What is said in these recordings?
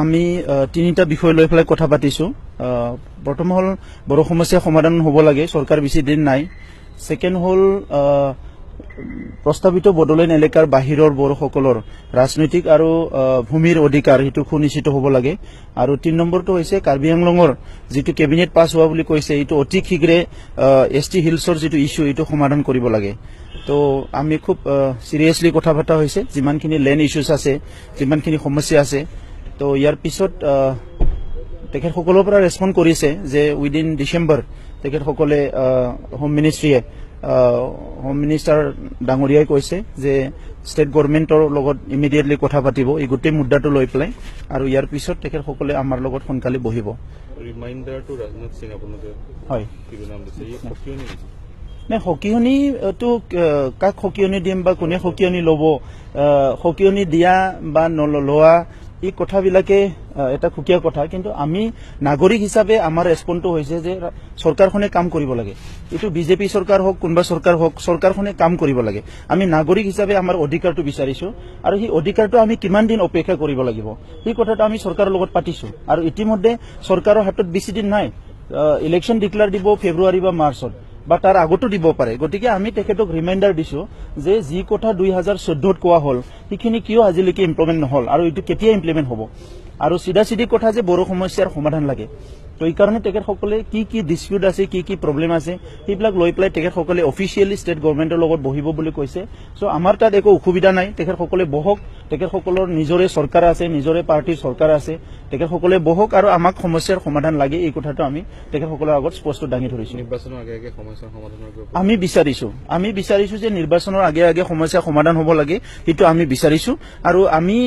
আমি তিনিটা বিষয় লৈ পেলাই কথা পাতিছো। প্ৰথম হল বড়ো সমস্যা সমাধান হ'ব লাগে, চৰকাৰ বেছি দিন নাই। সেকেন্ড হল প্ৰস্তাৱিত বড়োলেণ্ড এলেকাৰ বাহিৰৰ বড়োসকলৰ ৰাজনৈতিক আৰু ভূমিৰ অধিকাৰ সেইটো সুনিশ্চিত হ'ব লাগে। আৰু ৩ নম্বৰটো হৈছে কাৰ্বি আংলঙৰ যিটো কেবিনেট পাছ হোৱা বুলি কৈছে এইটো অতি শীঘ্ৰে ST হিলছৰ যিটো ইস্যু এইটো সমাধান কৰিব লাগে। তো আমি খুব সিৰিয়াসলি কথা পতা হৈছে, যিমানখিনি লেণ্ড ইস্যুজ আছে, যিমানখিনি সমস্যা আছে। তো ইয়াৰ পিছত তেখেতসকলৰ পৰা ৰেছপন্ড কৰিছে যে উইদিন ডিচেম্বৰ তেখেতসকলে হোম মিনিষ্ট্ৰীয়ে হোম মিনিষ্টাৰ ডাঙৰীয়াই কৈছে যে ষ্টেট গভৰ্ণমেণ্টৰ লগত ইমিডিয়েটলি কথা পাতিব এই গোটেই মুদ্দাটো লৈ পেলাই, আৰু ইয়াৰ পিছত তেখেতসকলে আমাৰ লগত সোনকালে বহিব। ৰিমাইণ্ডাৰটো ৰাজনাথ সিং আপোনালোকে হয় নাম দিছে নাই, সকিয়নিটো কাক সকিয়নি দিম বা কোনে সকিয়নি ল'ব, সকিয়নি দিয়া বা নলোৱা এই কথাবিলাকে এটা সুকীয়া কথা। কিন্তু আমি নাগৰিক হিচাপে আমাৰ ৰেছপন্সটো হৈছে যে চৰকাৰখনে কাম কৰিব লাগে। এইটো বিজেপি চৰকাৰ হওক কোনোবা চৰকাৰ হওক, চৰকাৰখনে কাম কৰিব লাগে। আমি নাগৰিক হিচাপে আমাৰ অধিকাৰটো বিচাৰিছো, আৰু সেই অধিকাৰটো আমি কিমান দিন অপেক্ষা কৰিব লাগিব সেই কথাটো আমি চৰকাৰৰ লগত পাতিছো। আৰু ইতিমধ্যে চৰকাৰৰ হাতত বেছি দিন নাই, ইলেকশ্যন ডিক্লেয়াৰ দিব ফেব্ৰুৱাৰী বা মাৰ্চত বা তাৰ আগতো দিব পাৰে। গতিকে আমি তেখেতক ৰিমাইণ্ডাৰ দিছো যে যি কথা 2014ত কোৱা হ'ল সেইখিনি কিয় আজিলৈকে ইমপ্লিমেণ্ট নহল, আৰু এইটো কেতিয়া ইমপ্লিমেণ্ট হ'ব। আৰু চিধা কথা যে বড়ো সমস্যাৰ সমাধান লাগে। তো এইকাৰণে তেখেতসকলে কি ডিস্পিউট আছে, কি প্ৰব্লেম আছে সেইবিলাক লৈ পেলাই তেখেতসকলে অফিচিয়েলি ষ্টেট গভৰ্ণমেণ্টৰ লগত বহিব বুলি কৈছে। চ' আমাৰ তাত একো অসুবিধা নাই, তেখেতসকলে বহক, তেখেতসকলৰ নিজৰে চৰকাৰ আছে, নিজৰে পাৰ্টিৰ চৰকাৰ আছে, তেখেতসকলে বহক, আৰু আমাক সমস্যাৰ সমাধান লাগে এই কথাটো আমি তেখেতসকলৰ আগত স্পষ্ট দাঙি ধৰিছো। নিৰ্বাচনৰ আগে আগে সমস্যাৰ সমাধানৰ আমি বিচাৰিছো যে নিৰ্বাচনৰ আগে আগে সমস্যা সমাধান হ'ব লাগে, সেইটো আমি বিচাৰিছো। আৰু আমি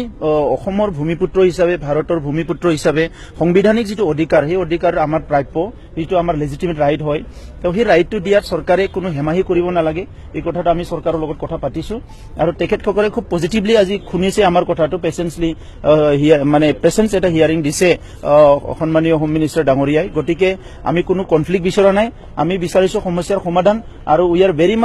অসমৰ ভূমিপুত্ৰ হিচাপে, ভাৰতৰ ভূমিপুত্ৰ হিচাপে সাংবিধানিক যিটো অধিকাৰ সেই অধিকাৰ আমাৰ প্ৰাপ্য, যিটো আমাৰ লেজিটিমেট ৰাইট হয়। তো সেই ৰাইটটো দিয়াত চৰকাৰে কোনো হেমাহি কৰিব নালাগে, এই কথাটো আমি চৰকাৰৰ লগত কথা পাতিছো। আৰু তেখেতসকলে খুব পজিটিভলি আজি শুনিছে আমাৰ কথাটো, পেচেন্সলি মানে পেচেন্স এটা হিয়াৰিং দিছে সন্মানীয় হোম মিনিষ্টাৰ ডাঙৰীয়াই। গতিকে আমি কোনো কনফ্লিক্ট বিচৰা নাই, আমি বিচাৰিছো সমস্যাৰ সমাধান, আৰু উই আৰ ভেৰি মাছ